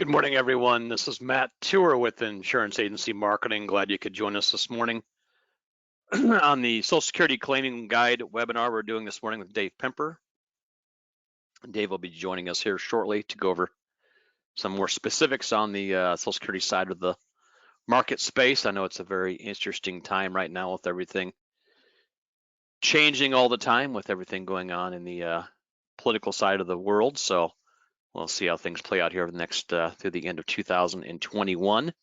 Good morning, everyone. This is Matt Tour with Insurance Agency Marketing. Glad you could join us this morning on the Social Security Claiming Guide webinar we're doing this morning with Dave Pemper. Dave will be joining us here shortly to go over some more specifics on the Social Security side of the market space. I know it's a very interesting time right now with everything changing all the time, with everything going on in the political side of the world. So we'll see how things play out here over the next through the end of 2021.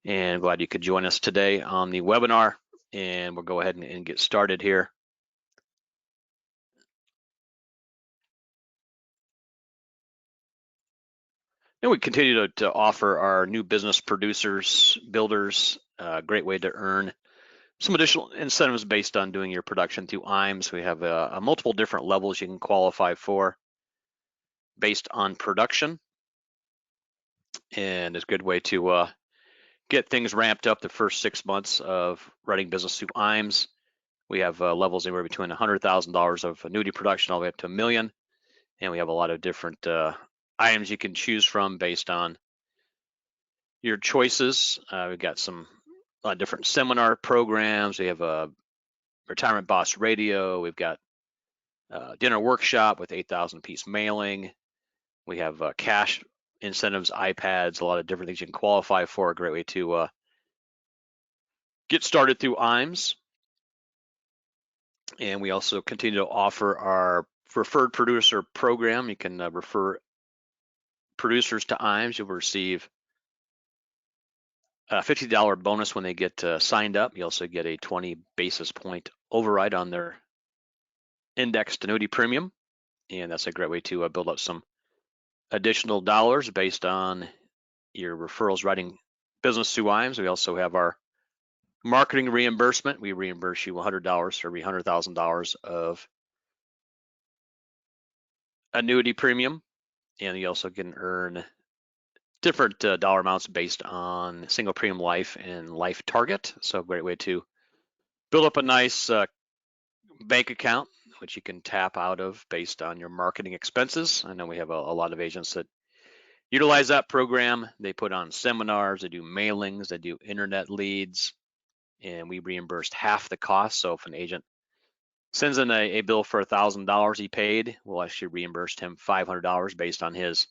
And glad you could join us today on the webinar. And we'll go ahead and get started here. And we continue to offer our new business producers, builders, a great way to earn some additional incentives based on doing your production through IMS. We have multiple different levels you can qualify for based on production. And it's a good way to get things ramped up the first 6 months of running business through IMS. We have levels anywhere between $100,000 of annuity production all the way up to $1 million. And we have a lot of different items you can choose from based on your choices. We've got some different seminar programs. We have a Retirement Boss Radio. We've got dinner workshop with 8,000 piece mailing. We have cash incentives, iPads, a lot of different things you can qualify for. A great way to get started through IMS. And we also continue to offer our referred producer program. You can refer producers to IMS. You'll receive a $50 bonus when they get signed up. You also get a 20 basis point override on their indexed annuity premium. And that's a great way to build up some additional dollars based on your referrals writing business through IMS. We also have our marketing reimbursement. We reimburse you $100 for every $100,000 of annuity premium. And you also can earn different dollar amounts based on single premium life and life target. So a great way to build up a nice bank account, which you can tap out of based on your marketing expenses. I know we have a lot of agents that utilize that program. They put on seminars, they do mailings, they do internet leads, and we reimbursed half the cost. So if an agent sends in a bill for $1,000 he paid, we'll actually reimburse him $500 based on his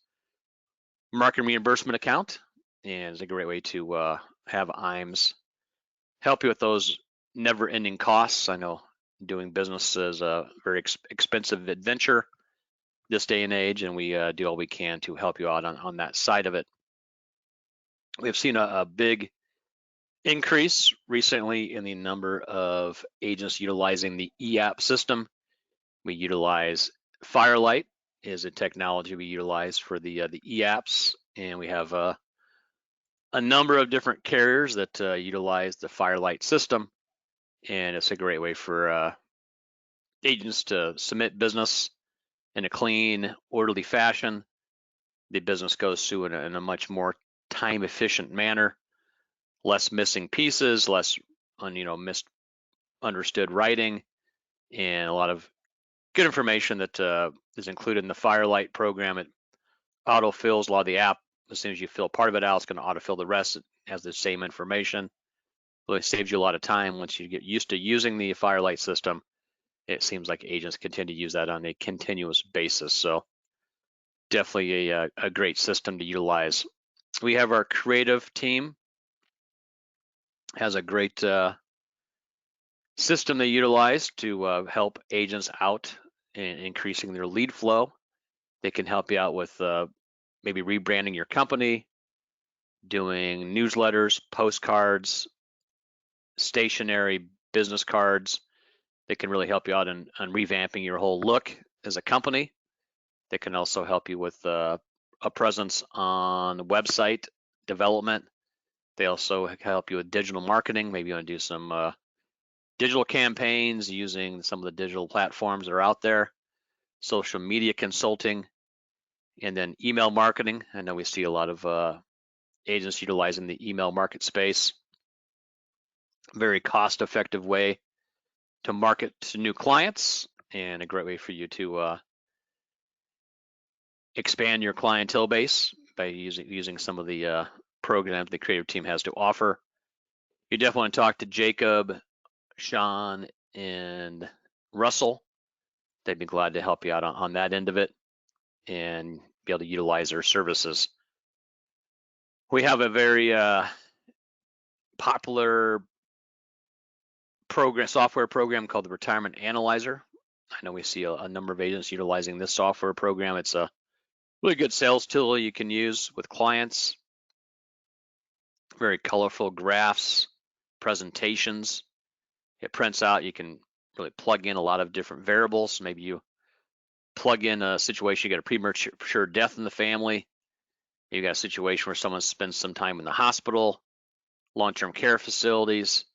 marketing reimbursement account. And it's a great way to have IMS help you with those never-ending costs. I know doing business is a very expensive adventure this day and age, and we do all we can to help you out on that side of it. We've seen a big increase recently in the number of agents utilizing the eApp system. We utilize Firelight is a technology we utilize for the eApps, and we have a number of different carriers that utilize the Firelight system, and it's a great way for agents to submit business in a clean, orderly fashion. The business goes through in a much more time-efficient manner, less missing pieces, less misunderstood writing, and a lot of good information that is included in the Firelight program. It autofills a lot of the app. As soon as you fill part of it out, it's going to autofill the rest. It has the same information. Really saves you a lot of time once you get used to using the Firelight system. It seems like agents continue to use that on a continuous basis. So definitely a great system to utilize. We have our creative team, has a great system they utilize to help agents out in increasing their lead flow. They can help you out with maybe rebranding your company, doing newsletters, postcards, stationery, business cards. They can really help you out on revamping your whole look as a company. They can also help you with a presence on website development. They also help you with digital marketing. Maybe you want to do some digital campaigns using some of the digital platforms that are out there, social media consulting, and then email marketing. I know we see a lot of agents utilizing the email market space. Very cost-effective way to market to new clients, and a great way for you to expand your clientele base by using some of the programs the creative team has to offer. You definitely want to talk to Jacob, Sean, and Russell. They'd be glad to help you out on that end of it and be able to utilize their services. We have a very popular software program called the Retirement Analyzer. I know we see a number of agents utilizing this software program. It's a really good sales tool you can use with clients. Very colorful graphs, presentations. It prints out. You can really plug in a lot of different variables. Maybe you plug in a situation, you got a premature death in the family. You got a situation where someone spends some time in the hospital, long-term care facilities,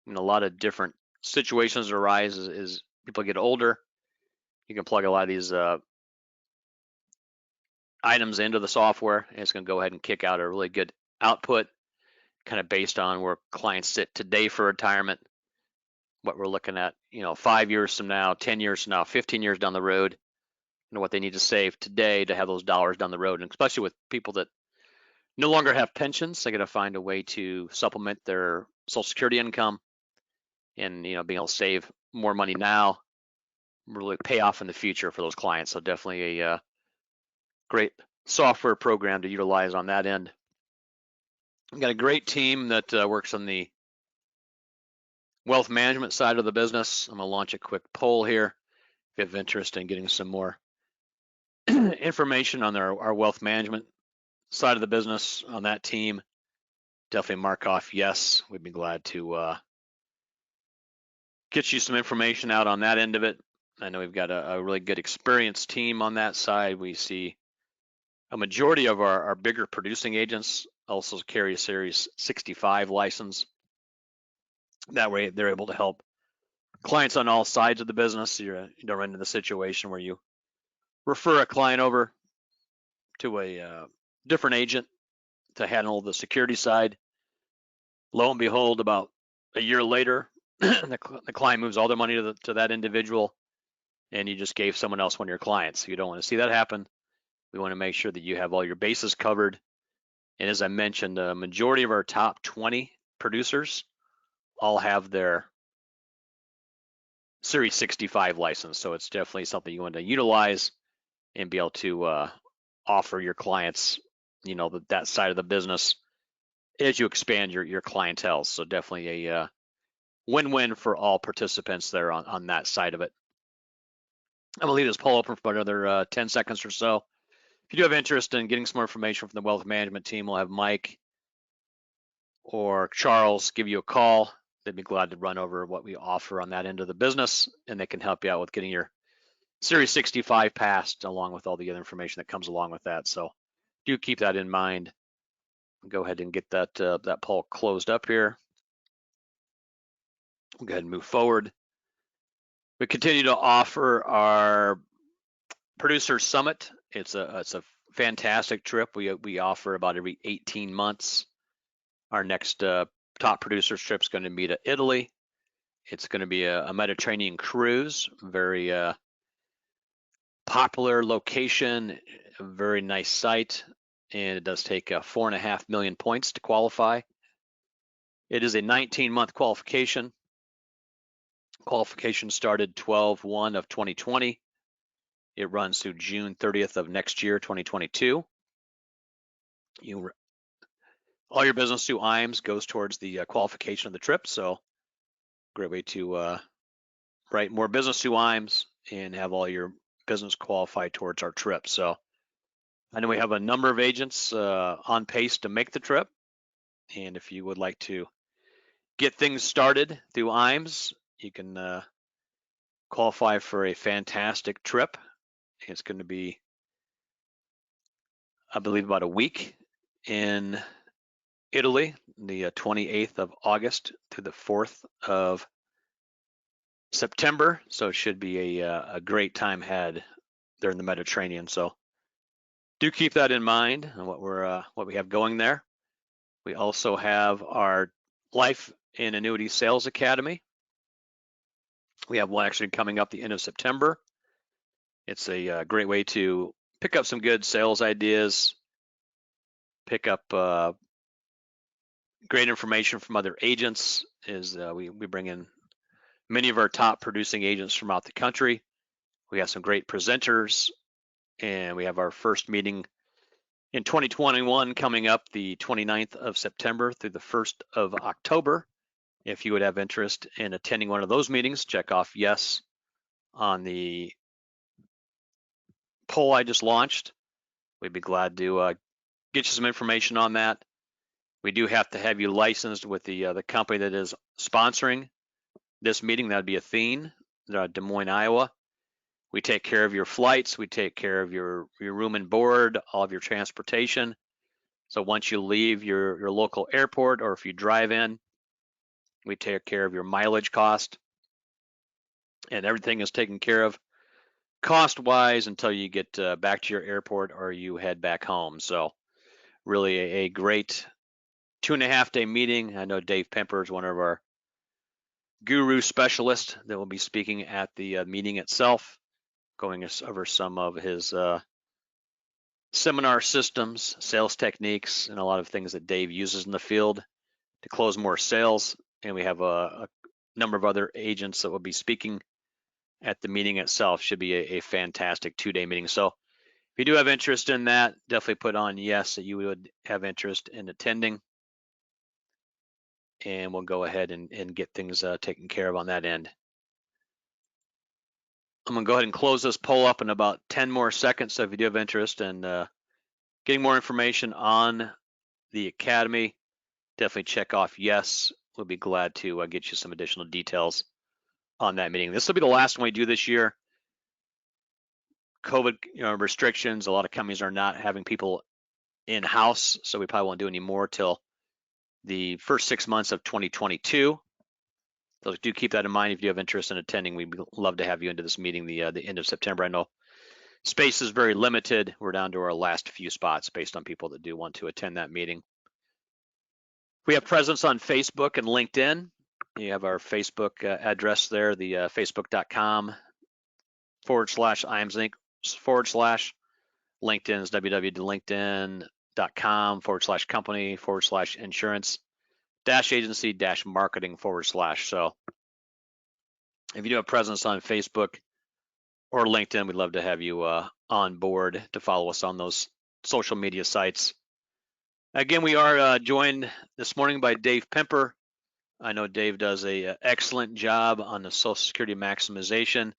and a lot of different situations arise as people get older. You can plug a lot of these items into the software, and it's going to go ahead and kick out a really good output, kind of based on where clients sit today for retirement, what we're looking at, 5 years from now, 10 years from now, 15 years down the road, and what they need to save today to have those dollars down the road. And especially with people that no longer have pensions, they got to find a way to supplement their Social Security income, and being able to save more money now really pay off in the future for those clients. So definitely a great software program to utilize on that end. We've got a great team that works on the wealth management side of the business. I'm going to launch a quick poll here. If you have interest in getting some more information on our wealth management side of the business on that team, definitely mark off yes. We'd be glad to get you some information out on that end of it. I know we've got a really good experienced team on that side. We see a majority of our bigger producing agents also carry a Series 65 license. That way they're able to help clients on all sides of the business. You don't run into the situation where you refer a client over to a different agent to handle the security side. Lo and behold, about a year later, the client moves all their money to that individual, and you just gave someone else one of your clients. You don't want to see that happen. We want to make sure that you have all your bases covered. And as I mentioned, the majority of our top 20 producers all have their Series 65 license. So it's definitely something you want to utilize and be able to offer your clients, that side of the business as you expand your clientele. So definitely a win-win for all participants there on that side of it. I'm gonna leave this poll open for another 10 seconds or so. If you do have interest in getting some more information from the wealth management team, we'll have Mike or Charles give you a call. They'd be glad to run over what we offer on that end of the business, and they can help you out with getting your Series 65 passed, along with all the other information that comes along with that. So do keep that in mind. Go ahead and get that poll closed up here. We'll go ahead and move forward. We continue to offer our Producer Summit. It's a fantastic trip. We offer about every 18 months. Our next top producers trip is going to be to Italy. It's going to be a Mediterranean cruise, very popular location, a very nice site, and it does take 4.5 million points to qualify. It is a 19-month qualification. Qualification started 12/1 of 2020. It runs through June 30th of next year, 2022. All your business through IAMS goes towards the qualification of the trip. So great way to write more business through IAMS and have all your business qualify towards our trip. So I know we have a number of agents on pace to make the trip. And if you would like to get things started through IAMS, you can qualify for a fantastic trip. It's going to be, I believe, about a week in Italy, the 28th of August to the 4th of September. So it should be a great time ahead there in the Mediterranean. So do keep that in mind and what we have going there. We also have our Life and Annuity Sales Academy. We have one actually coming up the end of September. It's a great way to pick up some good sales ideas, pick up great information from other agents. We bring in many of our top producing agents from out the country. We have some great presenters, and we have our first meeting in 2021 coming up the 29th of September through the 1st of October. If you would have interest in attending one of those meetings, check off yes on the poll I just launched. We'd be glad to get you some information on that. We do have to have you licensed with the company that is sponsoring this meeting. That'd be Athene, Des Moines, Iowa. We take care of your flights. We take care of your room and board, all of your transportation. So once you leave your local airport, or if you drive in, we take care of your mileage cost, and everything is taken care of cost-wise until you get back to your airport or you head back home. So really a great 2.5-day meeting. I know Dave Pemper is one of our guru specialists that will be speaking at the meeting itself, going over some of his seminar systems, sales techniques, and a lot of things that Dave uses in the field to close more sales. And we have a number of other agents that will be speaking at the meeting itself. Should be a fantastic 2-day meeting. So if you do have interest in that, definitely put on yes that you would have interest in attending. And we'll go ahead and get things taken care of on that end. I'm going to go ahead and close this poll up in about 10 more seconds. So if you do have interest in getting more information on the Academy, definitely check off yes. We'll be glad to get you some additional details on that meeting. This will be the last one we do this year. COVID restrictions, a lot of companies are not having people in-house, so we probably won't do any more till the first 6 months of 2022. So do keep that in mind if you have interest in attending. We'd love to have you into this meeting the end of September. I know space is very limited. We're down to our last few spots based on people that do want to attend that meeting. We have presence on Facebook and LinkedIn. You have our Facebook address there, the facebook.com/IAMSINC/ LinkedIn is www.linkedin.com/company/insurance-agency-marketing/. So if you do have presence on Facebook or LinkedIn, we'd love to have you on board to follow us on those social media sites. Again, we are joined this morning by Dave Pemper. I know Dave does an excellent job on the Social Security maximization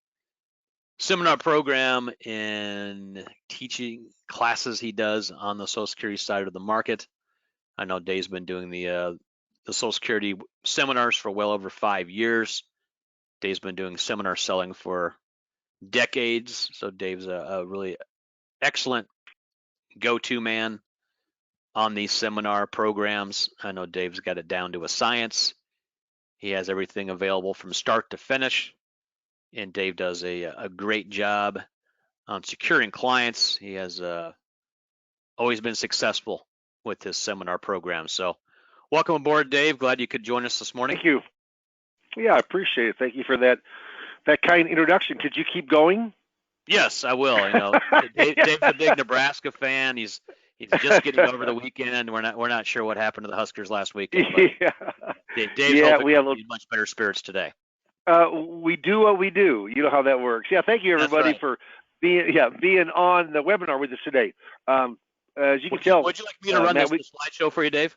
seminar program and teaching classes he does on the Social Security side of the market. I know Dave's been doing the Social Security seminars for well over 5 years. Dave's been doing seminar selling for decades. So Dave's a really excellent go-to man on these seminar programs. I know Dave's got it down to a science. He has everything available from start to finish. And Dave does a great job on securing clients. He has always been successful with his seminar program. So welcome aboard, Dave. Glad you could join us this morning. Thank you. Yeah, I appreciate it. Thank you for that kind introduction. Could you keep going? Yes, I will. Dave's a big Nebraska fan. He's just getting over the weekend. We're not sure what happened to the Huskers last weekend. But Yeah. Dave's hoping to be in much better spirits today. We do what we do. You know how that works. Yeah. Thank you, everybody, for being on the webinar with us today. As you can tell, would you like me to run this slideshow for you, Dave?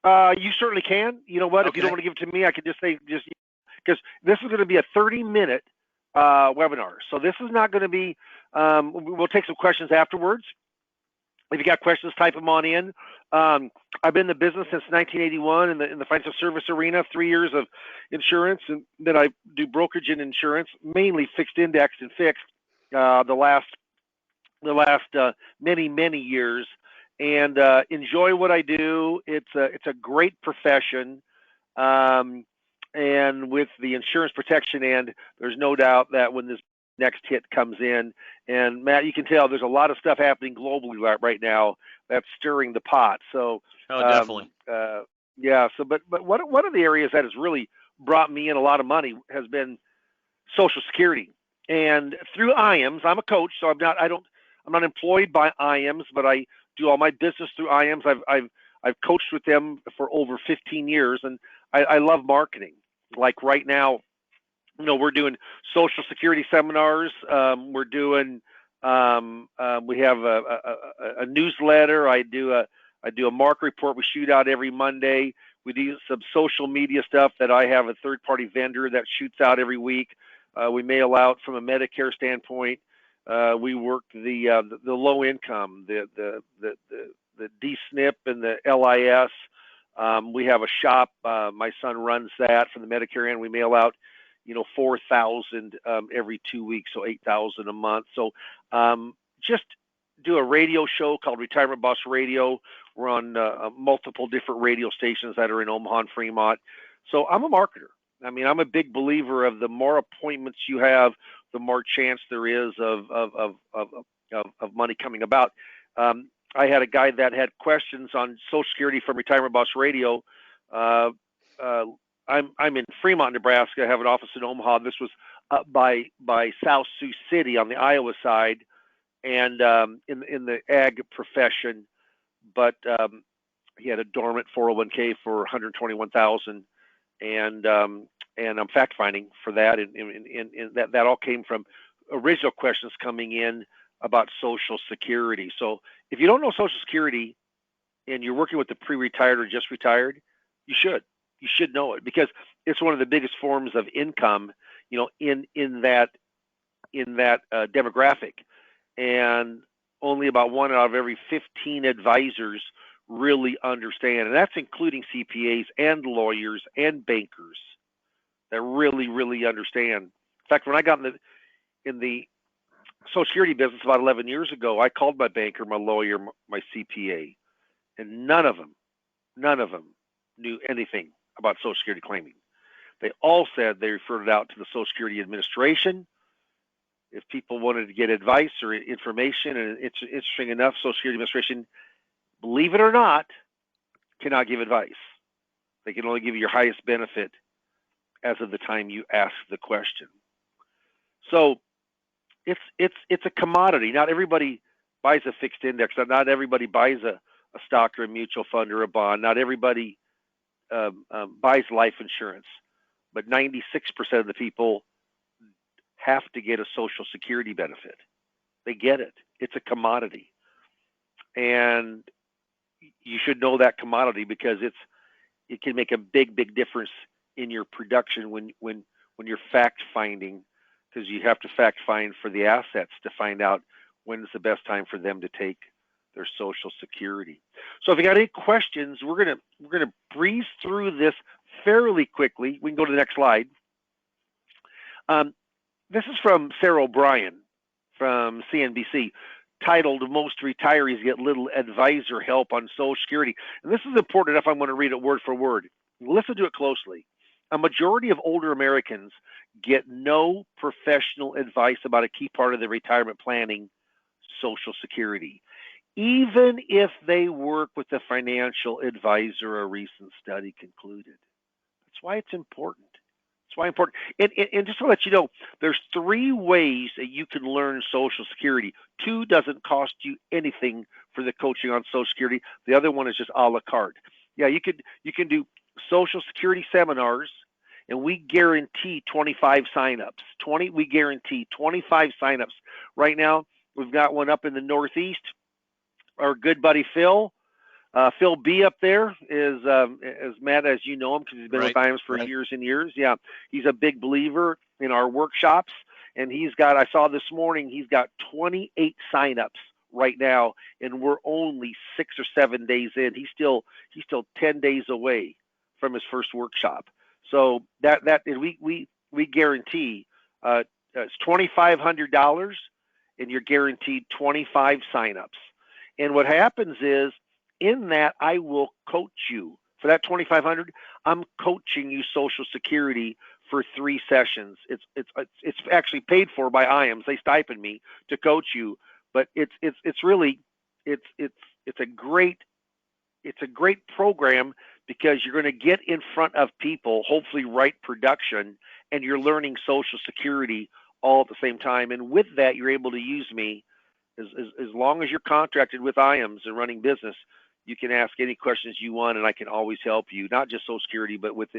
You certainly can. You know what? Okay. If you don't want to give it to me, I could just say because this is going to be a 30-minute webinar. So this is not going to be. We'll take some questions afterwards. If you got questions, type them on in. I've been in the business since 1981 in the financial service arena, 3 years of insurance, and then I do brokerage in insurance, mainly fixed index and fixed the last many years, and enjoy what I do. It's a great profession, and with the insurance protection end, there's no doubt that when this next hit comes in, and Matt, you can tell there's a lot of stuff happening globally right now that's stirring the pot. So definitely. Yeah. So, but one of the areas that has really brought me in a lot of money has been Social Security, and through IAMS, I'm a coach, so I'm not employed by IAMS, but I do all my business through IAMS. I've coached with them for over 15 years, and I love marketing. Like right now, we're doing Social Security seminars. We're doing we have a newsletter. I do a market report we shoot out every Monday. We do some social media stuff that I have a third-party vendor that shoots out every week. We mail out from a Medicare standpoint. We work the low income, the DSNP and the LIS. We have a shop. My son runs that from the Medicare end. We mail out 4,000 every 2 weeks, so 8,000 a month. So just do a radio show called Retirement Boss Radio. We're on multiple different radio stations that are in Omaha and Fremont. So I'm a marketer. I mean, I'm a big believer of the more appointments you have, the more chance there is of money coming about. I had a guy that had questions on Social Security from Retirement Boss Radio. I'm in Fremont, Nebraska. I have an office in Omaha. This was up by South Sioux City on the Iowa side, and in the ag profession. But he had a dormant 401k for $121,000, and I'm fact finding for that, and that all came from original questions coming in about Social Security. So if you don't know Social Security and you're working with the pre-retired or just retired, you should know it, because it's one of the biggest forms of income, in that demographic, and only about 1 out of every 15 advisors really understand, and that's including CPAs and lawyers and bankers that really understand. In fact, when I got in the Social Security business about 11 years ago, I called my banker, my lawyer, my CPA, and none of them knew anything about Social Security claiming. They all said they referred it out to the Social Security Administration. If people wanted to get advice or information, and it's interesting enough, Social Security Administration, believe it or not, cannot give advice. They can only give you your highest benefit as of the time you ask the question. So it's a commodity. Not everybody buys a fixed index. Not everybody buys a stock or a mutual fund or a bond. Not everybody buys life insurance. But 96% of the people have to get a Social Security benefit. They get it. It's a commodity. And you should know that commodity, because it can make a big difference in your production when you're fact finding, because you have to fact find for the assets to find out when is the best time for them to take their Social Security. So if you got any questions, we're gonna breeze through this fairly quickly. We can go to the next slide. This is from Sarah O'Brien from CNBC, titled "Most Retirees Get Little Advisor Help on Social Security." And this is important enough, I'm going to read it word for word. Listen to it closely. A majority of older Americans get no professional advice about a key part of their retirement planning, Social Security, even if they work with a financial advisor, a recent study concluded. That's why it's important. That's why important. And just to let you know, there's 3 ways that you can learn Social Security. 2 doesn't cost you anything for the coaching on Social Security. The other one is just a la carte. Yeah, you can do Social Security seminars, and we guarantee 25 signups. We guarantee 25 signups. Right now, we've got one up in the Northeast. Our good buddy Phil B up there is, as Matt, as you know him, because he's been with IAMS for years and years. Yeah, he's a big believer in our workshops, and I saw this morning, he's got 28 signups right now, and we're only 6 or 7 days in. He's still 10 days away from his first workshop. So we guarantee it's $2,500, and you're guaranteed 25 signups. And what happens is, in that, I will coach you for that $2,500. I'm coaching you Social Security for 3 sessions. It's actually paid for by IAMS. They stipend me to coach you, but it's a great program, because you're going to get in front of people, hopefully right production, and you're learning Social Security all at the same time. And with that, you're able to use me As long as you're contracted with IAMS and running business, you can ask any questions you want, and I can always help you. Not just Social Security, but with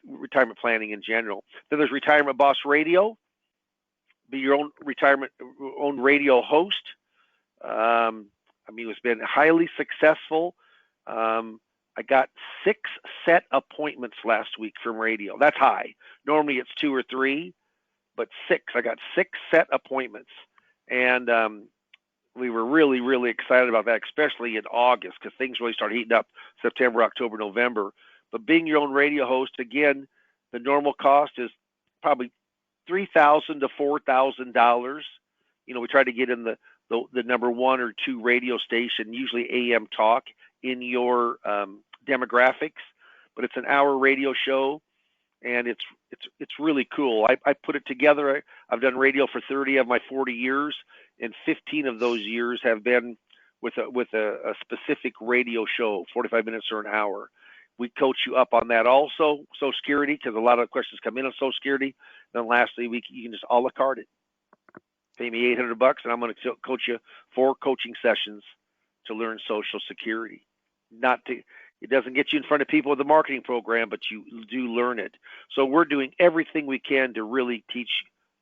retirement planning in general. Then there's Retirement Boss Radio. Be your own radio host. It's been highly successful. I got 6 set appointments last week from radio. That's high. Normally it's 2 or 3, but 6. I got 6 set appointments, and we were really, really excited about that, especially in August, because things really started heating up September, October, November. But being your own radio host, again, the normal cost is probably $3,000 to $4,000. We try to get in the number 1 or 2 radio station, usually AM talk, in your demographics. But it's an hour radio show, and it's really cool. I put it together. I've done radio for 30 of my 40 years, and 15 of those years have been with a specific radio show, 45 minutes or an hour. We coach you up on that also, Social Security, because a lot of questions come in on Social Security. Then lastly, you can just a la carte it. Pay me $800, and I'm going to coach you 4 coaching sessions to learn Social Security. It doesn't get you in front of people with a marketing program, but you do learn it. So we're doing everything we can to really teach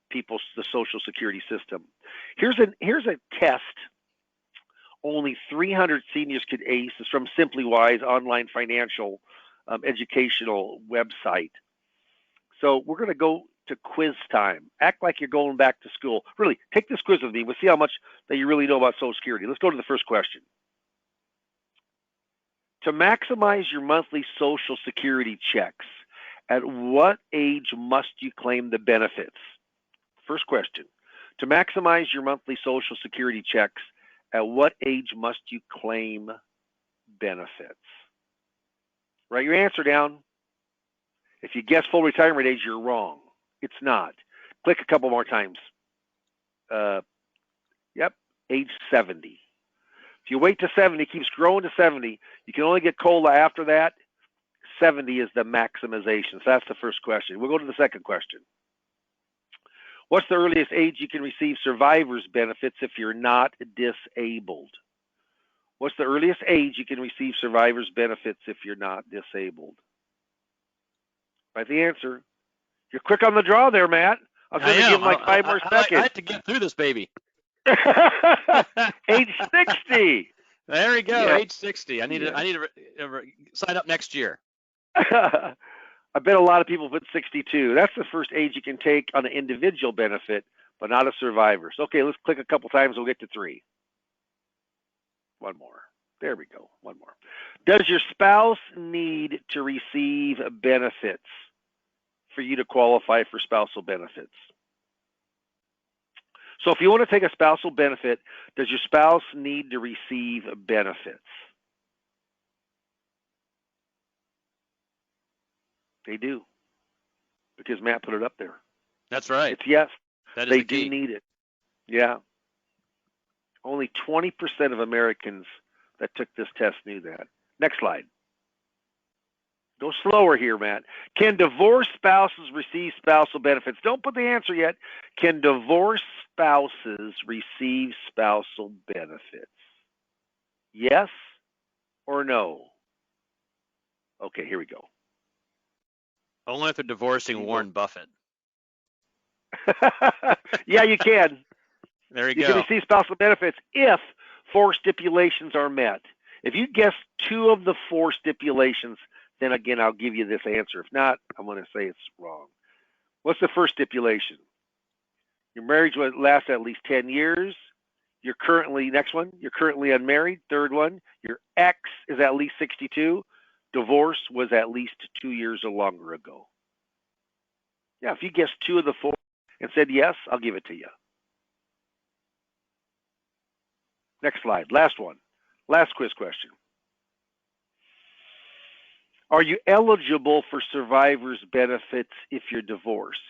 people the Social Security system. Here's a test only 300 seniors could ace. It's from SimplyWise online financial educational website. So we're going to go to quiz time. Act like you're going back to school. Really, take this quiz with me. We'll see how much that you really know about Social Security. Let's go to the first question. To maximize your monthly Social Security checks, at what age must you claim the benefits? First question. To maximize your monthly Social Security checks, at what age must you claim benefits? Write your answer down. If you guess full retirement age, you're wrong. It's not. Click a couple more times. Age 70. If you wait to 70, it keeps growing to 70. You can only get COLA after that. 70 is the maximization. So that's the first question. We'll go to the second question. What's the earliest age you can receive survivor's benefits if you're not disabled? What's the earliest age you can receive survivor's benefits if you're not disabled? Write the answer. You're quick on the draw there, Matt. I was going to give like 5 more seconds. I have to get through this, baby. Age 60. There we go. Yeah. Age 60. I need to sign up next year. I bet a lot of people put 62. That's the first age you can take on an individual benefit, but not a survivor's. Okay, let's click a couple times. We'll get to 3. One more. There we go. One more. Does your spouse need to receive benefits for you to qualify for spousal benefits? So if you want to take a spousal benefit, does your spouse need to receive benefits? They do, because Matt put it up there. That's right. It's yes. That is they the key. do need it. Yeah. Only 20% of Americans that took this test knew that. Next slide. Go slower here, Matt. Can divorced spouses receive spousal benefits? Don't put the answer yet. Can divorced spouses receive spousal benefits? Yes or no? Okay, here we go. Only if they're divorcing Warren Buffett. Yeah, you can. There you You go. can receive spousal benefits if 4 stipulations are met. If you guess 2 of the 4 stipulations, then again, I'll give you this answer. If not, I'm going to say it's wrong. What's the first stipulation? Your marriage will last at least 10 years. Next one, you're currently unmarried. Third one, your ex is at least 62. Divorce was at least 2 years or longer ago. Yeah, if you guessed 2 of the 4 and said yes, I'll give it to you. Next slide. Last one. Last quiz question. Are you eligible for survivor's benefits if you're divorced?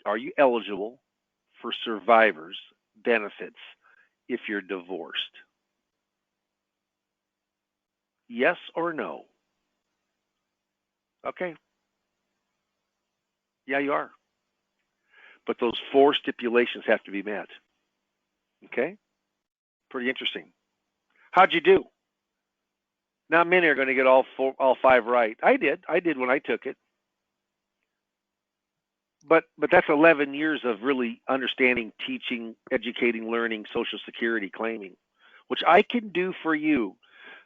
Are you eligible for survivor's benefits if you're divorced? Yes or no? Okay. Yeah, you are. But those 4 stipulations have to be met. Okay? Pretty interesting. How'd you do? Not many are going to get all five right. I did. I did when I took it. But that's 11 years of really understanding, teaching, educating, learning Social Security claiming, which I can do for you.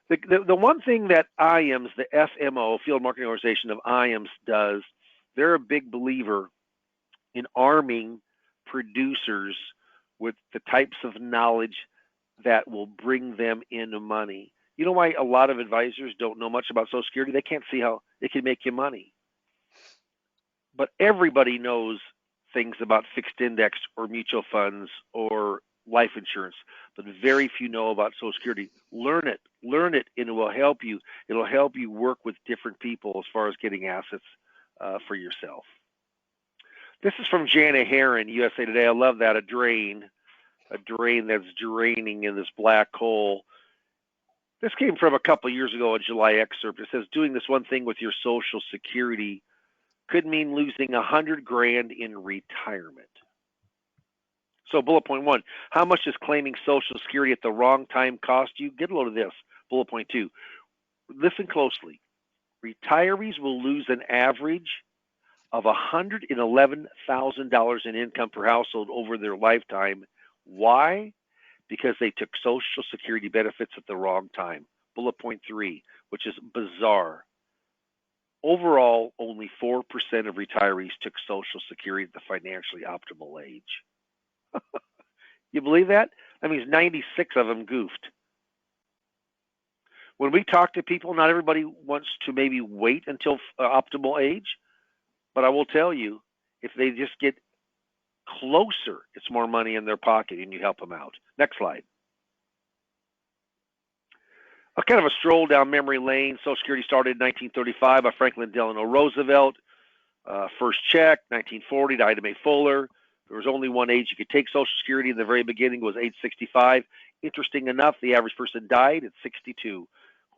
The one thing that IAMS, the FMO, Field Marketing Organization of IAMS, does, they're a big believer in arming producers with the types of knowledge that will bring them into money. You know why a lot of advisors don't know much about Social Security? They can't see how it can make you money. But everybody knows things about fixed index or mutual funds or life insurance, but very few know about Social Security. Learn it, and it will help you. It'll help you work with different people as far as getting assets for yourself. This is from Jana Heron, USA Today. I love that. A drain that's draining in this black hole. This came from a couple of years ago, a July excerpt. It says, doing this one thing with your Social Security could mean losing $100,000 in retirement. So bullet point 1, how much does claiming Social Security at the wrong time cost you? Get a load of this. Bullet point 2, listen closely. Retirees will lose an average of $111,000 in income per household over their lifetime. Why? Because they took Social Security benefits at the wrong time. Bullet point 3, which is bizarre. Overall, only 4% of retirees took Social Security at the financially optimal age. You believe that? That means 96 of them goofed. When we talk to people, not everybody wants to maybe wait until optimal age, but I will tell you, if they just get closer, it's more money in their pocket and you help them out. Next slide. A kind of a stroll down memory lane. Social Security started in 1935 by Franklin Delano Roosevelt. First check, 1940 to Ida Mae Fuller. There was only one age you could take Social Security in the very beginning was age 65. Interesting enough, the average person died at 62.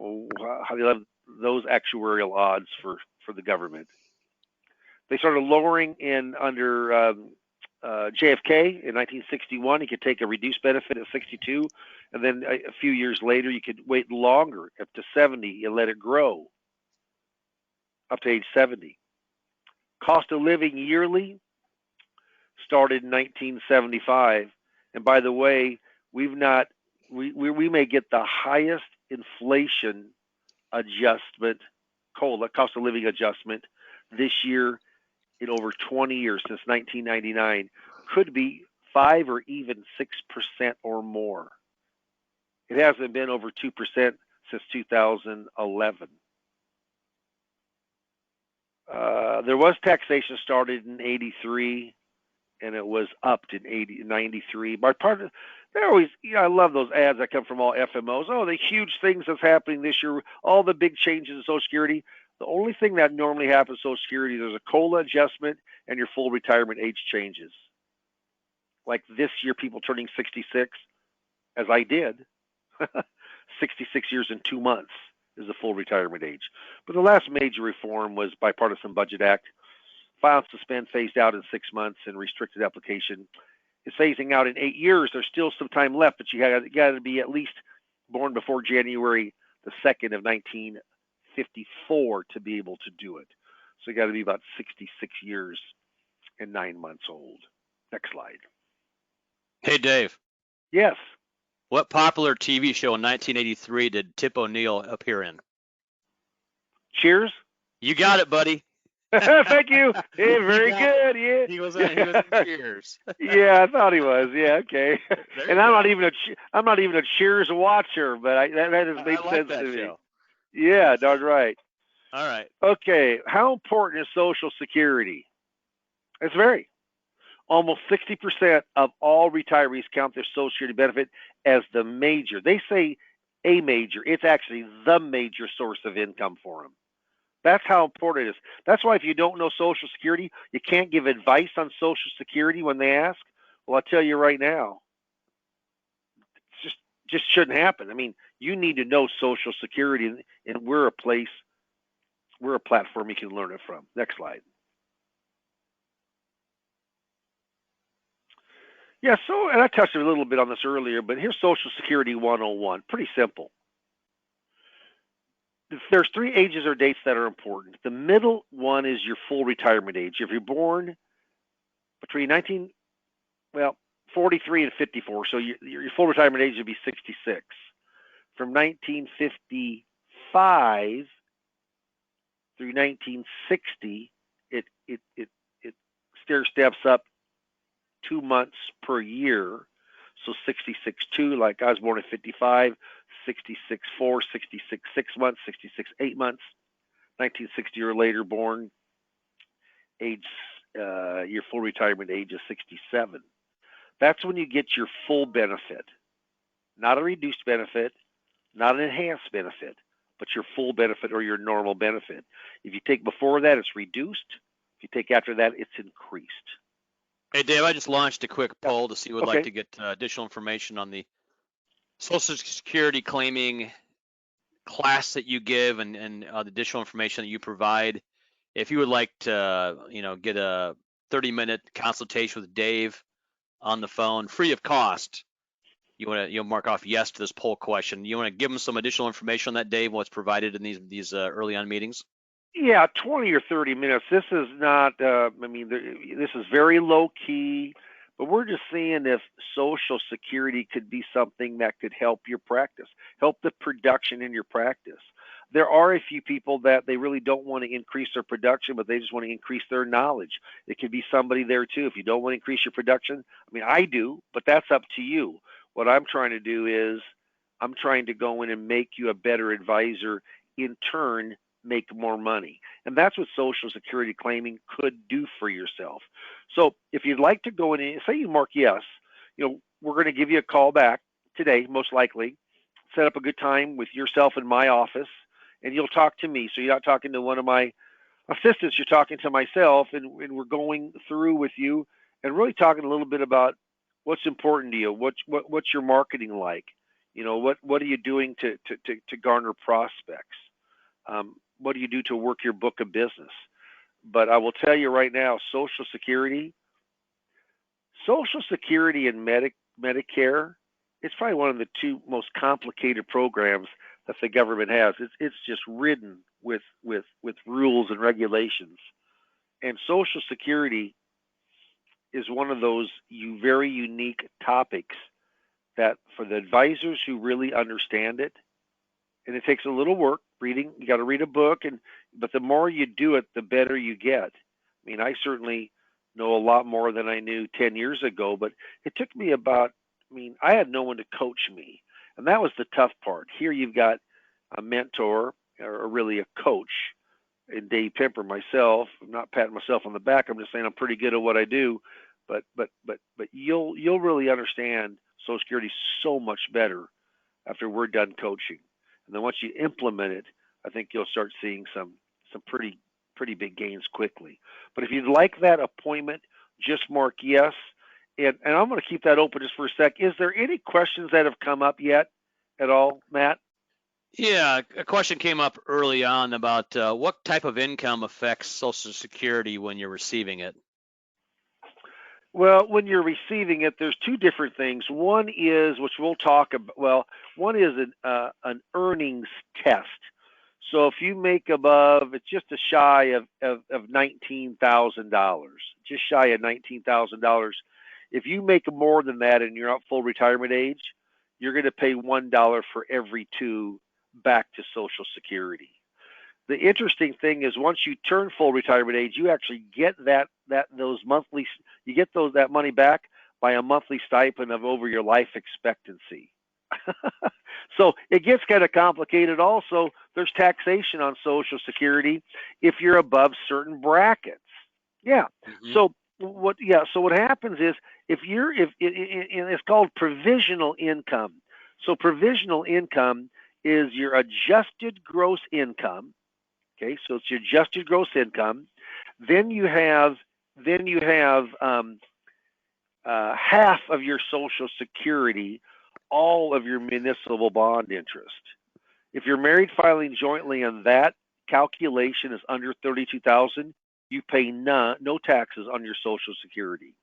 Oh, how do you love those actuarial odds for the government? They started lowering in under JFK in 1961. You could take a reduced benefit at 62, and then a few years later, you could wait longer, up to 70, and let it grow up to age 70. Cost of living yearly started in 1975, and by the way, we may get the highest inflation adjustment, cost of living adjustment this year in over 20 years, since 1999, could be 5 or even 6% or more. It hasn't been over 2% since 2011. There was taxation started in 83, and it was upped in 93. By part of, they're always, I love those ads that come from all FMOs. Oh, the huge things that's happening this year, all the big changes in Social Security. The only thing that normally happens in Social Security, there's a COLA adjustment and your full retirement age changes. Like this year, people turning 66, as I did, 66 years and 2 months is the full retirement age. But the last major reform was Bipartisan Budget Act. File and suspend phased out in 6 months, and restricted application is phasing out in 8 years. There's still some time left, but you got to be at least born before January the 2nd of 1954 to be able to do it. So you got to be about 66 years and 9 months old. Next slide. Hey, Dave. Yes. What popular TV show in 1983 did Tip O'Neill appear in? Cheers. You got it, buddy. Thank you. Hey, very good. Yeah. He was in Cheers. Yeah, I thought he was. Yeah, okay. And I'm not even a Cheers watcher, but that has made sense to me. Show. Yeah, darn right. All right. Okay, how important is Social Security? It's very. Almost 60% of all retirees count their Social Security benefit as the major. They say a major. It's actually the major source of income for them. That's how important it is. That's why if you don't know Social Security, you can't give advice on Social Security when they ask. Well, I'll tell you right now, it just shouldn't happen. I mean, you need to know Social Security, and we're a platform you can learn it from. Next slide. Yeah, so, and I touched a little bit on this earlier, but here's Social Security 101. Pretty simple. There's three ages or dates that are important. The middle one is your full retirement age. If you're born between 19, well, 43 and 54, so your full retirement age would be 66. From 1955 through 1960, it stair steps up 2 months per year. So 66.2, like I was born at 55, 66.4, 66 6 months, 66 8 months, 1960 or later born, age your full retirement age is 67. That's when you get your full benefit, not a reduced benefit, not an enhanced benefit, but your full benefit or your normal benefit. If you take before that, it's reduced. If you take after that, it's increased. Hey, Dave, I just launched a quick Yeah. poll to see who would like Okay. to get additional information on the Social Security claiming class that you give and the additional information that you provide. If you would like to, get a 30-minute consultation with Dave on the phone, free of cost, you'll mark off yes to this poll question. You want to give them some additional information on that, Dave, what's provided in these early on meetings? Yeah, 20 or 30 minutes. This is not, this is very low key, but we're just seeing if Social Security could be something that could help your practice, help the production in your practice. There are a few people that they really don't want to increase their production, but they just want to increase their knowledge. It could be somebody there too. If you don't want to increase your production, I do, but that's up to you. What I'm trying to do is I'm trying to go in and make you a better advisor, in turn make more money. And that's what Social Security claiming could do for yourself. So if you'd like to go in and say you mark yes, we're going to give you a call back today, most likely, set up a good time with yourself in my office, and you'll talk to me. So you're not talking to one of my assistants, you're talking to myself, and we're going through with you and really talking a little bit about what's important to you, what's your marketing like, what are you doing to garner prospects, what do you do to work your book of business. But I will tell you right now, Social Security and Medicare, it's probably one of the two most complicated programs that the government has. It's just ridden with rules and regulations. And Social Security is one of those very unique topics that for the advisors who really understand it, and it takes a little work reading. You got to read a book, but the more you do it, the better you get. I certainly know a lot more than I knew 10 years ago, but it took me I had no one to coach me, and that was the tough part. Here you've got a mentor, or really a coach, and Dave Pemper, myself. I'm not patting myself on the back. I'm just saying I'm pretty good at what I do, but you'll really understand Social Security so much better after we're done coaching. And then once you implement it, I think you'll start seeing some pretty big gains quickly. But if you'd like that appointment, just mark yes. And I'm going to keep that open just for a sec. Is there any questions that have come up yet at all, Matt? Yeah, a question came up early on about what type of income affects Social Security when you're receiving it. Well, when you're receiving it, there's two different things. One is, which we'll talk about. Well, one is an earnings test. So if you make above, it's just a shy of $19,000, just shy of $19,000. If you make more than that and you're at full retirement age, you're going to pay $1 for every two back to Social Security. The interesting thing is once you turn full retirement age, you actually get that money back by a monthly stipend of over your life expectancy. So it gets kind of complicated. Also, there's taxation on Social Security if you're above certain brackets. Yeah. Mm-hmm. So what happens is if it's called provisional income. So provisional income is your adjusted gross income. Okay, so it's your adjusted gross income. Then you have half of your Social Security, all of your municipal bond interest. If you're married filing jointly and that calculation is under $32,000, you pay no taxes on your Social Security.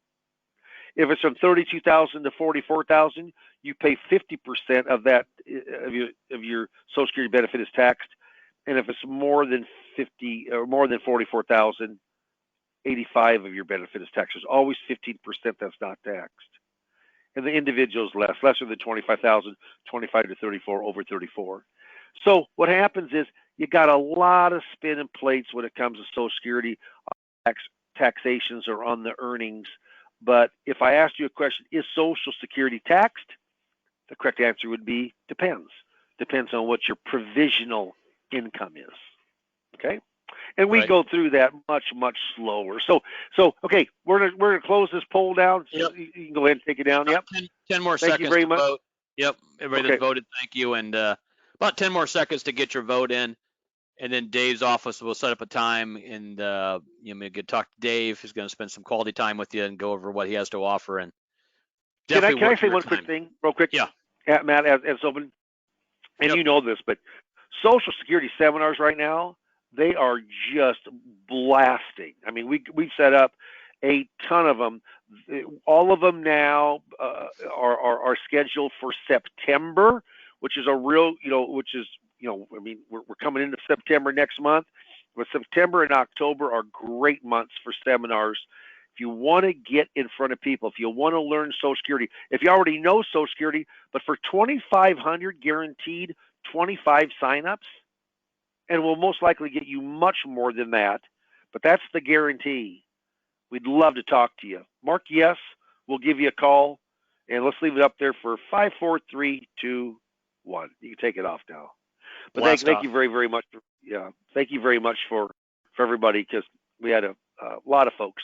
If it's from 32,000 to 44,000, you pay 50% of that of your Social Security benefit is taxed, and if it's more than 50 or more than 44,000, 85 of your benefit is taxed. There's always 15% that's not taxed, and the individual is lesser than 25,000, 25 to 34, over 34. So what happens is you got a lot of spinning plates when it comes to Social Security taxations or on the earnings. But if I asked you a question, is Social Security taxed? The correct answer would be depends. Depends on what your provisional income is. Okay, and we go through that much slower. So okay, we're gonna close this poll down. So you can go ahead and take it down. Yep. 10 more Thank seconds you very to much. vote. Yep. Everybody that's voted, thank you. And about 10 more seconds to get your vote in. And then Dave's office will set up a time, and you could talk to Dave. He's going to spend some quality time with you and go over what he has to offer. And can I say one quick thing, real quick? Yeah. Matt, as open, and you know this, but Social Security seminars right now, they are just blasting. I mean, we set up a ton of them. All of them now are scheduled for September, which is a real, I mean, we're coming into September next month, but September and October are great months for seminars. If you want to get in front of people, if you want to learn Social Security, if you already know Social Security, but for 2,500 guaranteed 25 signups, and we'll most likely get you much more than that, but that's the guarantee. We'd love to talk to you. Mark yes, we'll give you a call, and let's leave it up there for 5, 4, 3, 2, 1. You can take it off now. But thank you very much. Thank you very much for everybody, because we had a lot of folks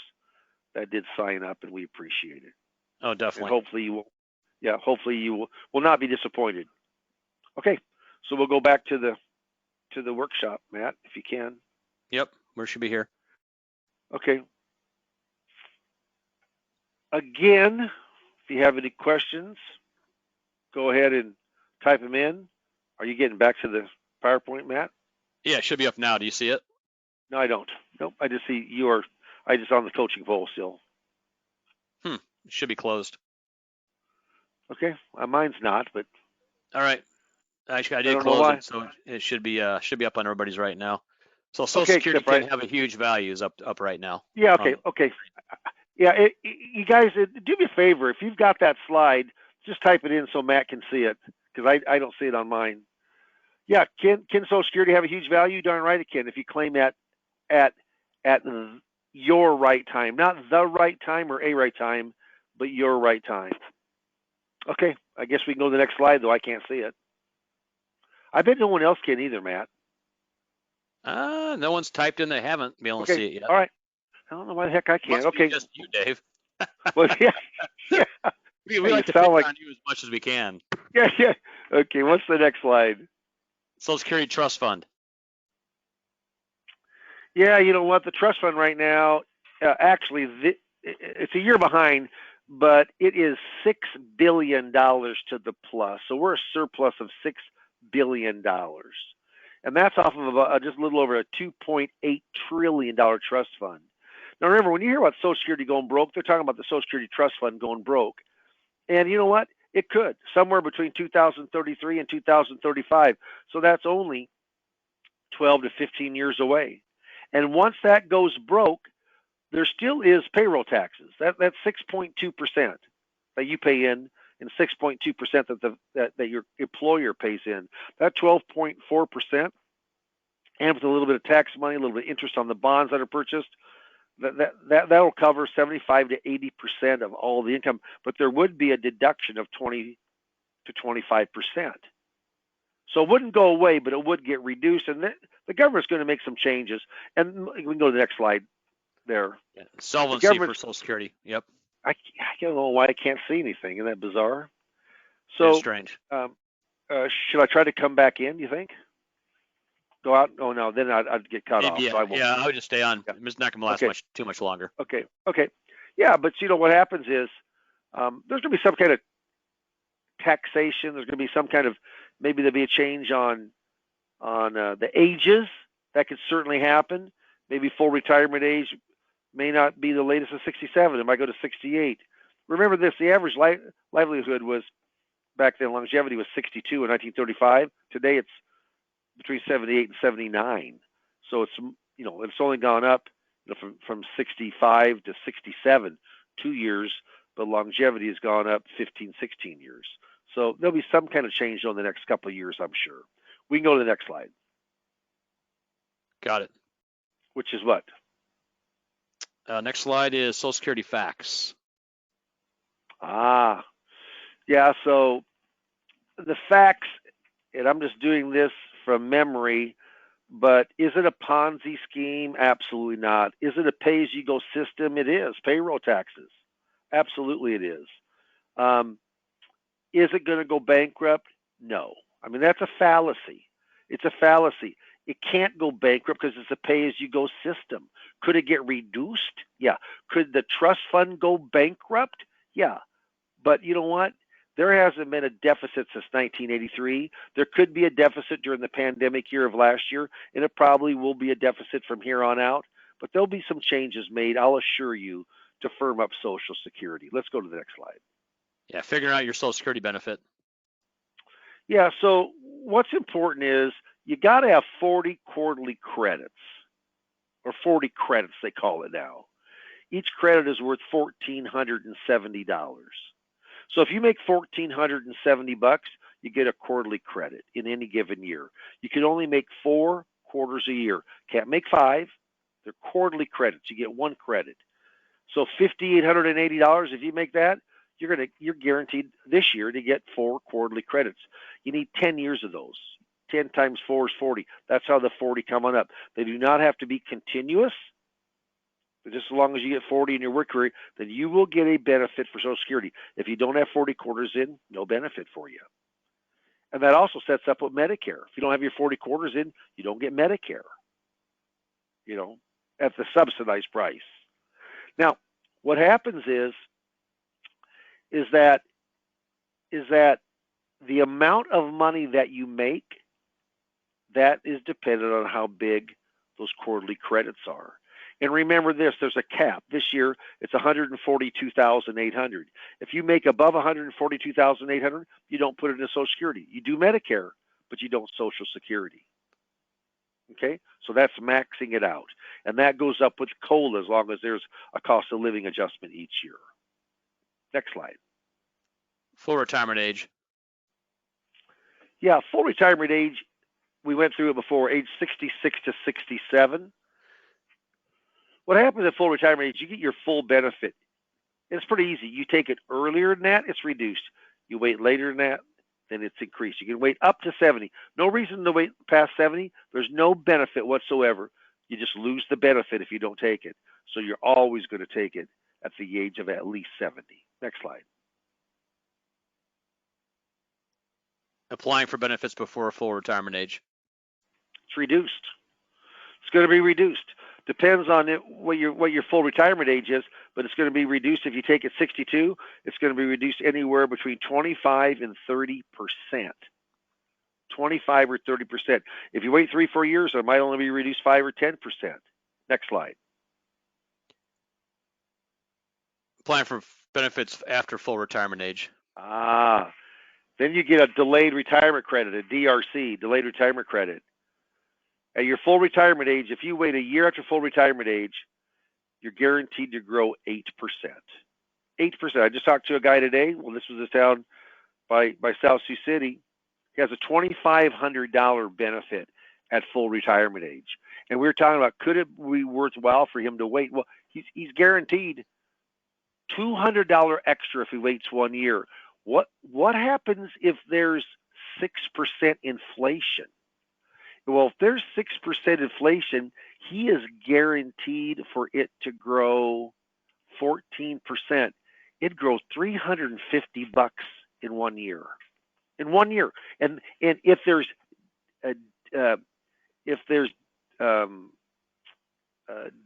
that did sign up, and we appreciate it. Oh, definitely. And hopefully you will not be disappointed. Okay, so we'll go back to the workshop, Matt, if you can. Yep, we should be here. Okay. Again, if you have any questions, go ahead and type them in. Are you getting back to the PowerPoint, Matt? Yeah, it should be up now. Do you see it? No, I don't. Nope, I just see I just on the coaching poll still. It should be closed. Okay, mine's not, but. All right. Actually, I did close it, so it should be up on everybody's right now. So Social Security can have a huge value is up right now. Yeah. Okay. Yeah, you guys, do me a favor. If you've got that slide, just type it in so Matt can see it, because I don't see it on mine. Yeah, can Social Security have a huge value? Darn right it can. If you claim that at your right time, not the right time or a right time, but your right time. Okay, I guess we can go to the next slide, though I can't see it. I bet no one else can either, Matt. No one's typed in. They haven't been able to see it yet. All right. I don't know why the heck I can't. Must be just you, Dave. Well, yeah. We like to pick on you as much as we can. Yeah. Okay, what's the next slide? Social Security Trust Fund. Yeah, you know what? The trust fund right now, actually, it's a year behind, but it is $6 billion to the plus. So we're a surplus of $6 billion. And that's off of just a little over a $2.8 trillion trust fund. Now, remember, when you hear about Social Security going broke, they're talking about the Social Security Trust Fund going broke. And you know what? It could, somewhere between 2033 and 2035. So that's only 12 to 15 years away. And once that goes broke, there still is payroll taxes. That's 6.2% that you pay in, and 6.2% that your employer pays in. That 12.4%, and with a little bit of tax money, a little bit of interest on the bonds that are purchased, that'll cover 75 to 80% of all the income. But there would be a deduction of 20 to 25%. So it wouldn't go away, but it would get reduced, and the government's going to make some changes. And we can go to the next slide there. Yeah. Solvency for Social Security. Yep. I don't know why I can't see anything. Isn't that bizarre? So it's strange. Should I try to come back in, you think? Go out? Oh, no, then I'd get cut off. Yeah, so I won't. I would just stay on. It's not going to last too much longer. Okay. Yeah, but you know what happens is there's going to be some kind of taxation. There's going to be some kind of, maybe there'll be a change on the ages. That could certainly happen. Maybe full retirement age may not be the latest of 67. It might go to 68. Remember this: the average livelihood was back then. Longevity was 62 in 1935. Today it's between 78 and 79. So it's only gone up from 65 to 67, 2 years, but longevity has gone up 15, 16 years. So there'll be some kind of change on the next couple of years, I'm sure. We can go to the next slide. Got it. Which is what? Next slide is Social Security facts. Yeah, so the facts, and I'm just doing this from memory, but is it a Ponzi scheme? Absolutely not. Is it a pay-as-you-go system? It is. Payroll taxes. Absolutely it is. Is it going to go bankrupt? No. I mean, that's a fallacy. It's a fallacy. It can't go bankrupt because it's a pay-as-you-go system. Could it get reduced? Yeah. Could the trust fund go bankrupt? Yeah. But you know what? There hasn't been a deficit since 1983. There could be a deficit during the pandemic year of last year, and it probably will be a deficit from here on out. But there'll be some changes made, I'll assure you, to firm up Social Security. Let's go to the next slide. Yeah, figuring out your Social Security benefit. Yeah, so what's important is you got to have 40 quarterly credits, or 40 credits they call it now. Each credit is worth $1,470. So if you make $1,470, you get a quarterly credit in any given year. You can only make 4 quarters a year. Can't make 5. They're quarterly credits. You get 1 credit. So $5,880, if you make that, you're guaranteed this year to get 4 quarterly credits. You need 10 years of those. 10 times 4 is 40. That's how the 40 come on up. They do not have to be continuous. But just as long as you get 40 in your work career, then you will get a benefit for Social Security. If you don't have 40 quarters in, no benefit for you. And that also sets up with Medicare. If you don't have your 40 quarters in, you don't get Medicare, at the subsidized price. Now, what happens is that the amount of money that you make, that is dependent on how big those quarterly credits are. And remember this, there's a cap. This year, it's $142,800. If you make above $142,800, you don't put it in Social Security. You do Medicare, but you don't Social Security. Okay? So that's maxing it out. And that goes up with COLA as long as there's a cost of living adjustment each year. Next slide. Full retirement age. Yeah, full retirement age, we went through it before, age 66 to 67. What happens at full retirement age, you get your full benefit. It's pretty easy. You take it earlier than that, it's reduced. You wait later than that, then it's increased. You can wait up to 70. No reason to wait past 70. There's no benefit whatsoever. You just lose the benefit if you don't take it. So you're always going to take it at the age of at least 70. Next slide. Applying for benefits before full retirement age. It's reduced. It's going to be reduced. Depends on what your full retirement age is, but it's going to be reduced. If you take it 62, it's going to be reduced anywhere between 25 and 30%. 25 or 30%. If you wait 3-4 years, it might only be reduced 5 or 10%. Next slide. Applying for benefits after full retirement age. Then you get a delayed retirement credit, a DRC, delayed retirement credit. At your full retirement age, if you wait a year after full retirement age, you're guaranteed to grow 8%. 8%. I just talked to a guy today. Well, this was a town by South Sioux City. He has a $2,500 benefit at full retirement age. And we were talking about, could it be worthwhile for him to wait? Well, he's guaranteed $200 extra if he waits 1 year. What happens if there's 6% inflation? Well, if there's 6% inflation, he is guaranteed for it to grow 14%. It grows $350 in 1 year. In 1 year, and if there's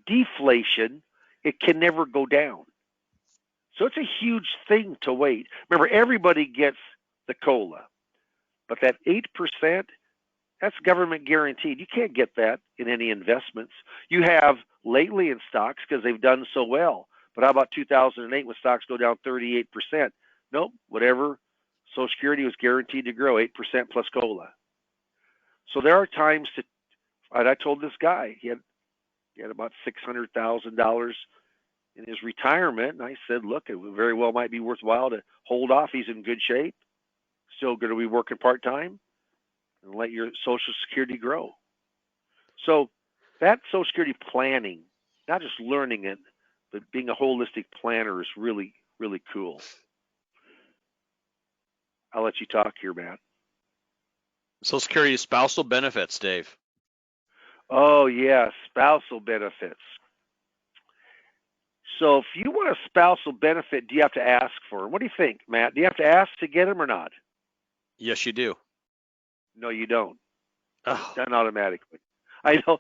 deflation, it can never go down. So it's a huge thing to wait. Remember, everybody gets the COLA, but that 8%. That's government guaranteed. You can't get that in any investments. You have lately in stocks because they've done so well, But how about 2008 when stocks go down 38%? Nope, whatever. Social Security was guaranteed to grow 8% plus COLA. So there are times to, and I told this guy, he had about $600,000 in his retirement, and I said, look, it very well might be worthwhile to hold off. He's in good shape, still going to be working part-time, and let your Social Security grow. So that Social Security planning, not just learning it, but being a holistic planner is really, really cool. I'll let you talk here, Matt. Social Security spousal benefits, Dave. Oh, yeah, spousal benefits. So if you want a spousal benefit, do you have to ask for them? What do you think, Matt? Do you have to ask to get them or not? Yes, you do. No, you don't. Oh. Done automatically. I know.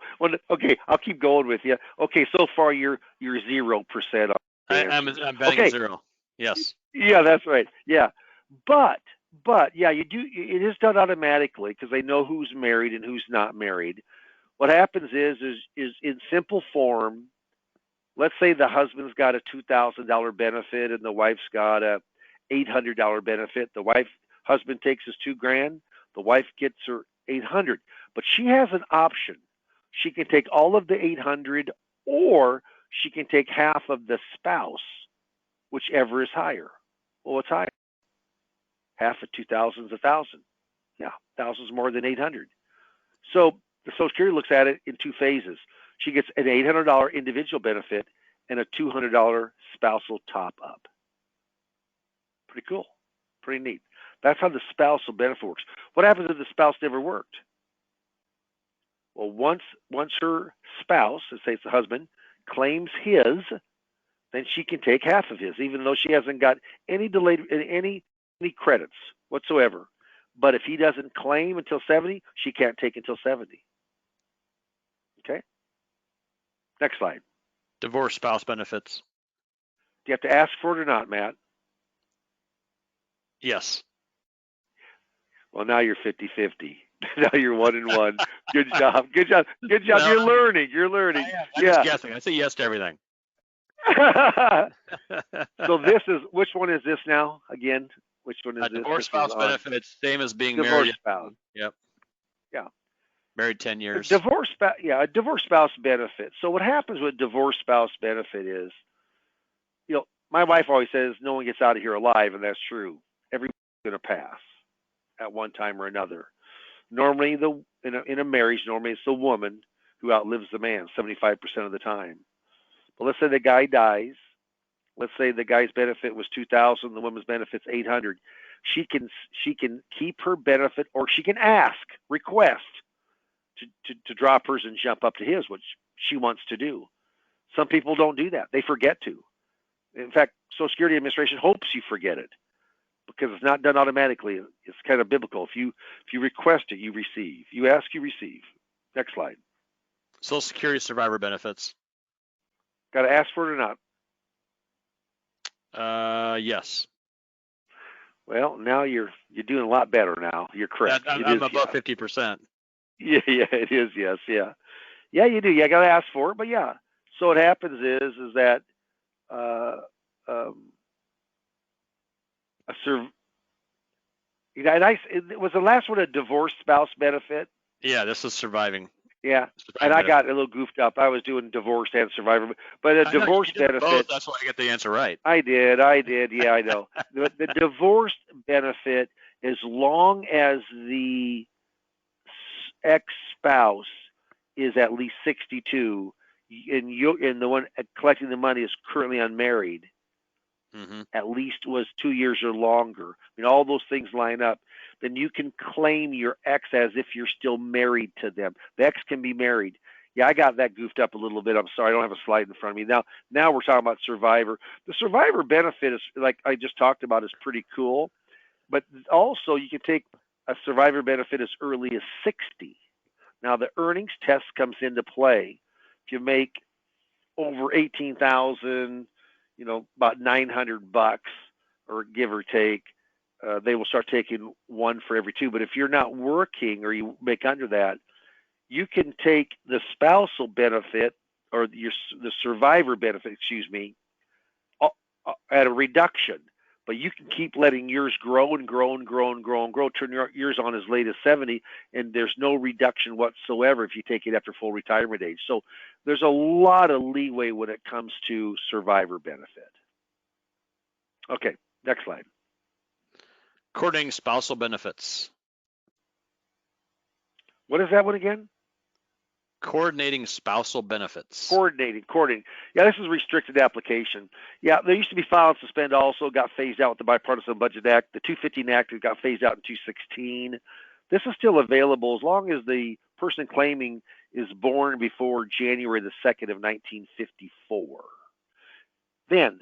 Okay, I'll keep going with you. Okay, so far you're 0% on I'm betting okay. 0. Yes. Yeah, that's right. Yeah, but yeah, you do. It is done automatically because they know who's married and who's not married. What happens is in simple form. Let's say the husband's got a $2,000 benefit and the wife's got a $800 benefit. Husband takes his $2,000. The wife gets her $800, but she has an option. She can take all of the $800, or she can take half of the spouse, whichever is higher. Well, what's higher? Half of 2,000 is 1,000. Yeah, 1,000 is more than 800. So the Social Security looks at it in two phases. She gets an $800 individual benefit and a $200 spousal top up. Pretty cool. Pretty neat. That's how the spousal benefit works. What happens if the spouse never worked? Well, once her spouse, let's say it's the husband, claims his, then she can take half of his, even though she hasn't got any delayed any credits whatsoever. But if he doesn't claim until 70, she can't take until 70. Okay? Next slide. Divorce spouse benefits. Do you have to ask for it or not, Matt? Yes. Well, now you're 50-50. Now you're 1-1. Good job. Good job. Good job. Well, You're learning. I'm just guessing. I say yes to everything. So which one is this now again? Which one is this? Divorce spouse benefits, same as being divorce married. Spouse. Yep. Yeah. Married 10 years. A divorce spouse benefit. So what happens with divorce spouse benefit is, my wife always says no one gets out of here alive, and that's true. Everyone's going to pass at one time or another. Normally, in a marriage, normally it's the woman who outlives the man 75% of the time. But let's say the guy dies. Let's say the guy's benefit was 2,000, the woman's benefit's 800. She can keep her benefit, or she can request to drop hers and jump up to his, which she wants to do. Some people don't do that; they forget to. In fact, Social Security Administration hopes you forget it because it's not done automatically. It's kind of biblical. If you request it, you receive. You ask, you receive. Next slide. Social Security survivor benefits. Got to ask for it or not? Yes. Well, now you're doing a lot better now. You're correct. I'm above 50%. Yeah, it is. Yes, yeah. Yeah, you do. You got to ask for it, but yeah. So what happens is that was the last one a divorce spouse benefit? Yeah, this is surviving. Yeah, and I got a little goofed up. I was doing divorce and survivor, but a divorce benefit. Both. That's why I get the answer right. I did. Yeah, I know. The divorce benefit, as long as the ex-spouse is at least 62, and the one collecting the money is currently unmarried, at least was 2 years or longer. I mean, all those things line up. Then you can claim your ex as if you're still married to them. The ex can be married. Yeah, I got that goofed up a little bit. I'm sorry, I don't have a slide in front of me. Now we're talking about survivor. The survivor benefit is, like I just talked about, is pretty cool. But also you can take a survivor benefit as early as 60. Now the earnings test comes into play. If you make over 18,000, about $900, or give or take, they will start taking one for every two. But if you're not working or you make under that, you can take the spousal benefit or the survivor benefit, at a reduction. But you can keep letting yours grow and grow and grow and grow and grow, turn yours on as late as 70, and there's no reduction whatsoever if you take it after full retirement age. So there's a lot of leeway when it comes to survivor benefit. Okay, next slide. Coordinating spousal benefits. What is that one again? Coordinating spousal benefits. Coordinating. Yeah, this is restricted application. Yeah, there used to be file and suspend also, got phased out with the Bipartisan Budget Act. The 215 Act got phased out in 2016. This is still available as long as the person claiming is born before January the 2nd of 1954. Then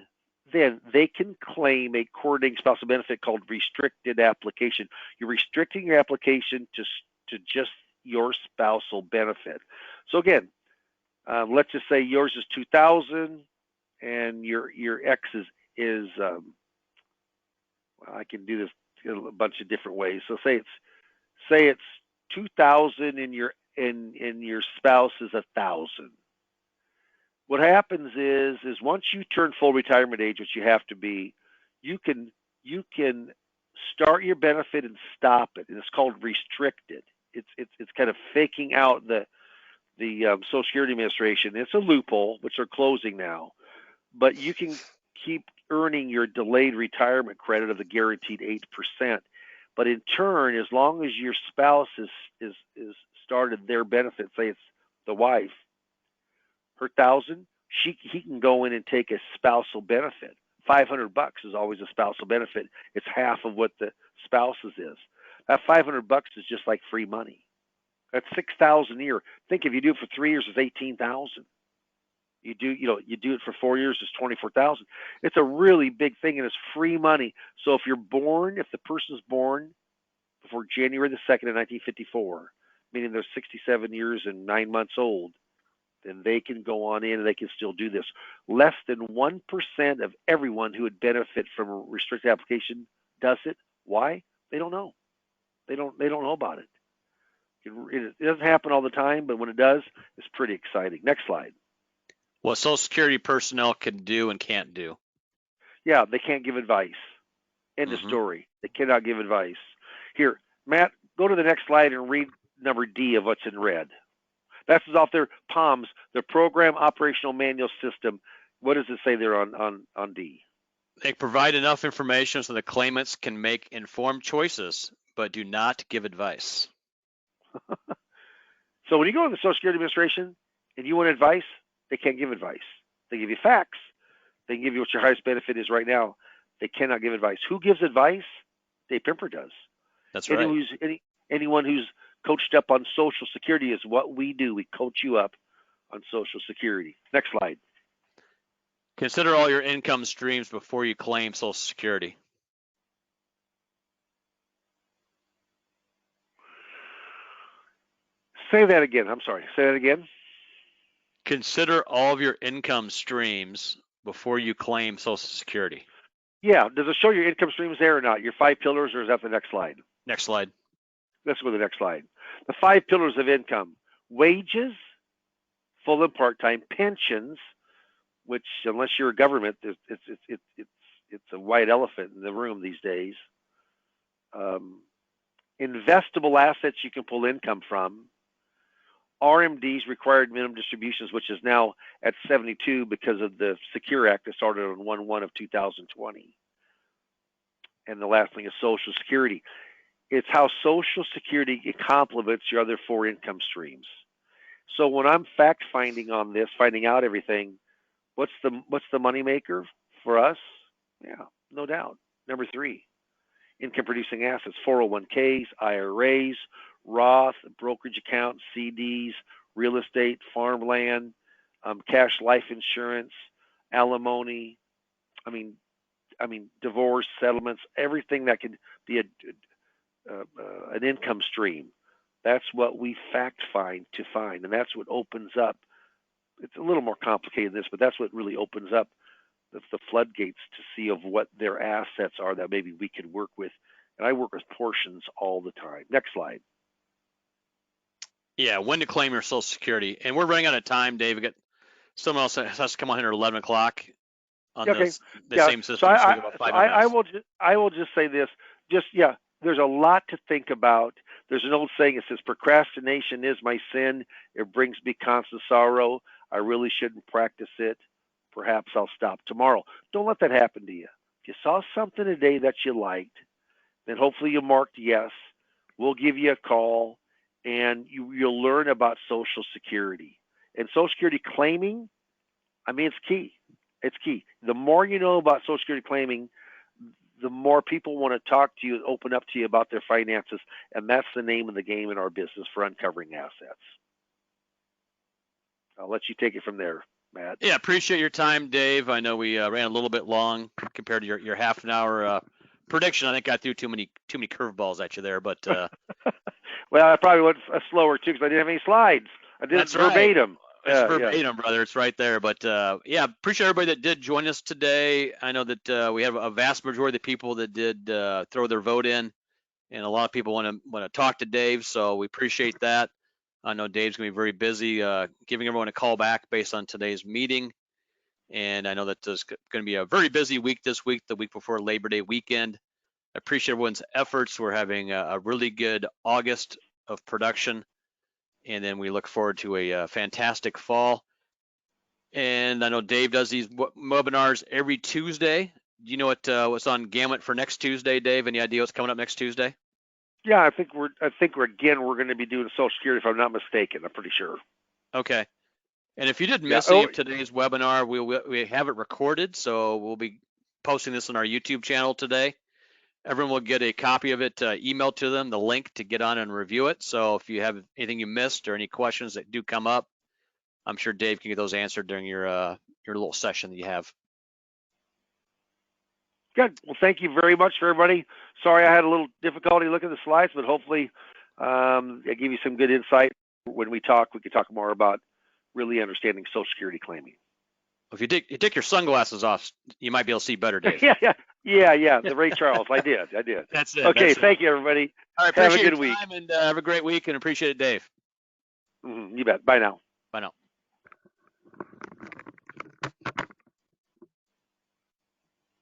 they can claim a coordinating spousal benefit called restricted application. You're restricting your application to just your spousal benefit. So again, let's just say yours is 2,000 and your ex is well, I can do this in a bunch of different ways. So say it's 2,000 and your spouse is 1,000. What happens is once you turn full retirement age, which you have to be, you can start your benefit and stop it, and it's called restricted. It's kind of faking out the Social Security Administration. It's a loophole, which they're closing now, but you can keep earning your delayed retirement credit of the guaranteed 8%. But in turn, as long as your spouse is started their benefit, say it's the wife, her 1,000, he can go in and take a spousal benefit. $500 is always a spousal benefit. It's half of what the spouse's is. That $500 is just like free money. That's $6,000 a year. Think if you do it for 3 years, it's $18,000. You do it for 4 years, it's $24,000. It's a really big thing, and it's free money. So if the person's born before January the 2nd of 1954, meaning they're 67 years and 9 months old, then they can go on in and they can still do this. Less than 1% of everyone who would benefit from a restricted application does it. Why? They don't know. They don't know about it. It doesn't happen all the time, but when it does, it's pretty exciting. Next slide. What Social Security personnel can do and can't do. Yeah, they can't give advice. End of story. They cannot give advice. Here, Matt, go to the next slide and read number D of what's in red. That's off their POMS, the Program Operational Manual System. What does it say there on D? They provide enough information so the claimants can make informed choices, but do not give advice. So when you go to the Social Security Administration and you want advice, they can't give advice. They give you facts. They can give you what your highest benefit is right now. They cannot give advice. Who gives advice? Dave Pimper does. That's right. Anyone who's coached up on Social Security is what we do. We coach you up on Social Security. Next slide. Consider all your income streams before you claim Social Security. Say that again. I'm sorry. Say that again. Consider all of your income streams before you claim Social Security. Yeah. Does it show your income streams there or not? Your 5 pillars, or is that the next slide? Next slide. Let's go to the next slide. The 5 pillars of income: wages, full and part-time, pensions, which unless you're a government, it's a white elephant in the room these days. Investable assets you can pull income from. RMDs, required minimum distributions, which is now at 72 because of the Secure Act that started on 1/1 of 2020. And the last thing is Social Security. It's how Social Security complements your other 4 income streams. So when I'm fact finding on this, finding out everything, what's the moneymaker for us? Yeah, no doubt. Number 3, income producing assets: 401ks, IRAs, Roth, brokerage accounts, CDs, real estate, farmland, cash life insurance, alimony. I mean, divorce settlements, everything that could be an income stream. That's what we fact find, and that's what opens up. It's a little more complicated than this, but that's what really opens up the floodgates to see of what their assets are that maybe we could work with. And I work with portions all the time. Next slide. Yeah, when to claim your Social Security. And we're running out of time, Dave. We got someone else that has to come on here at 11 o'clock. on Okay. the Yeah. same So system, so we get about 5 MS. I will just say this. Just yeah. There's a lot to think about. There's an old saying. It says, "Procrastination is my sin. It brings me constant sorrow. I really shouldn't practice it. Perhaps I'll stop tomorrow." Don't let that happen to you. If you saw something today that you liked, then hopefully you marked yes. We'll give you a call, and you'll learn about Social Security and Social Security claiming. I mean, it's key. It's key. The more you know about Social Security claiming, the more people want to talk to you and open up to you about their finances, and that's the name of the game in our business for uncovering assets. I'll let you take it from there, Matt. Yeah, appreciate your time, Dave. I know we ran a little bit long compared to your half an hour prediction. I think I threw too many curveballs at you there, but Well, I probably went slower too because I didn't have any slides. I did it that's right. verbatim. It's Yeah. verbatim, brother. It's right there. But yeah, appreciate everybody that did join us today. I know that we have a vast majority of the people that did throw their vote in, and a lot of people want to talk to Dave. So we appreciate that. I know Dave's gonna be very busy giving everyone a call back based on today's meeting, and I know that there's going to be a very busy week this week, the week before Labor Day weekend. I appreciate everyone's efforts. We're having a really good August of production, and then we look forward to a fantastic fall. And I know Dave does these webinars every Tuesday. Do you know what's on Gamut for next Tuesday, Dave? Any idea what's coming up next Tuesday? Yeah, I think we're going to be doing Social Security if I'm not mistaken. I'm pretty sure. Okay. And if you did Yeah. miss any of today's webinar, we have it recorded, so we'll be posting this on our YouTube channel today. Everyone will get a copy of it emailed to them, the link to get on and review it. So if you have anything you missed or any questions that do come up, I'm sure Dave can get those answered during your little session that you have. Good. Well, thank you very much for everybody. Sorry I had a little difficulty looking at the slides, but hopefully I gave you some good insight. When we talk, we can talk more about really understanding Social Security claiming. If you take your sunglasses off, you might be able to see better, Dave. yeah. The Ray Charles. I did. That's it. Okay. That's Thank you, everybody. All right. Have a Appreciate good your week. time and have a great week, and appreciate it, Dave. You bet. Bye now. Bye now.